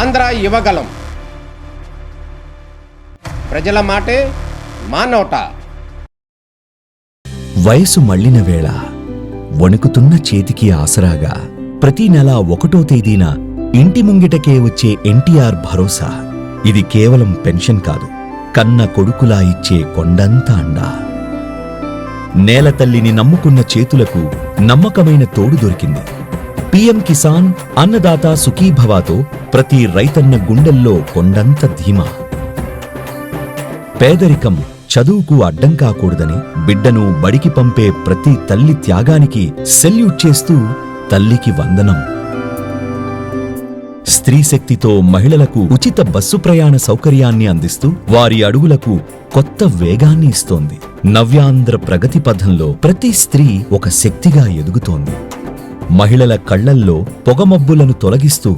ఆంధ్ర యువగలం. ప్రజల మాటే మా నోట. వయసు మళ్లిన వేళ వణుకుతున్న చేతికి ఆసరాగా ప్రతి నెల 1వ తేదీన ఇంటి ముంగిటకే వచ్చే ఎన్టీఆర్ భరోసా. ఇది కేవలం పెన్షన్ కాదు, కన్న కొడుకులా ఇచ్చే కొండంత అండా. నేలతల్లిని నమ్ముకున్న చేతులకు నమ్మకమైన తోడు దొరికింది. పీఎం కిసాన్ అన్నదాత సుఖీభవాతో ప్రతి రైతన్న గుండెల్లో కొండంత ధీమా. పేదరికం చదువుకు అడ్డం కాకూడదని బిడ్డను బడికి పంపే ప్రతి తల్లి త్యాగానికి సెల్యూట్ చేస్తూ తల్లికి వందనం. స్త్రీ శక్తితో మహిళలకు ఉచిత బస్సు ప్రయాణ సౌకర్యాన్ని అందిస్తూ వారి అడుగులకు కొత్త వేగాన్ని ఇస్తోంది. నవ్యాంధ్ర ప్రగతి పథంలో ప్రతి స్త్రీ ఒక శక్తిగా ఎదుగుతోంది. మహిళల కళ్లల్లో పొగమబ్బులను తొలగిస్తూ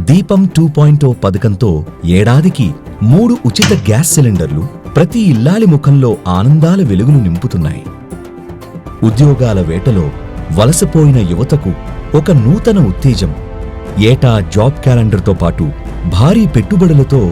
దీపం 2.0 పథకంతో ఏడాదికి 3 ఉచిత గ్యాస్ సిలిండర్లు ప్రతి ఇల్లాలి ముఖంలో ఆనందాల వెలుగులు నింపుతున్నాయి. ఉద్యోగాల వేటలో వలసపోయిన యువతకు ఒక నూతన ఉత్తేజం. ఏటా జాబ్ క్యాలెండర్తో పాటు భారీ పెట్టుబడులతో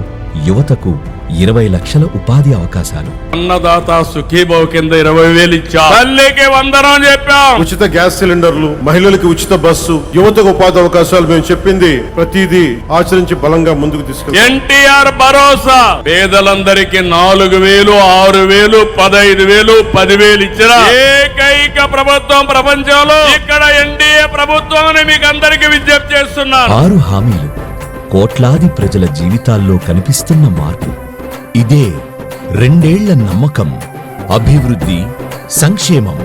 యువతకు 20 లక్షల ఉపాధి అవకాశాలు. అన్నదాత సుఖీభావ కింద 20,000 ఇచ్చా. తల్లికి వందనం చెప్పాం. ఉచిత గ్యాస్ సిలిండర్లు, మహిళలకు ఉచిత బస్సు, యువతకు ఉపాధి అవకాశాలు మేము చెప్పింది ప్రతిదీ ఆచరించి బలంగా ముందుకు తీసుకెళ్తాం. ఎన్టీఆర్ భరోసా పేదలందరికీ 4,000, 6,000, 15,000, 10,000 ఇచ్చిన ఏకైక ప్రభుత్వం ప్రపంచంలో. ఇక్కడ ఎన్డీఏ ప్రభుత్వం అని మీకు అందరికీ విజ్ఞప్తి చేస్తున్నాను. 6 హామీలు, కోట్లాది ప్రజల జీవితాల్లో కనిపిస్తున్న మార్పు. ఇదే 2 ఏళ్ల నమ్మకం, అభివృద్ధి, సంక్షేమం.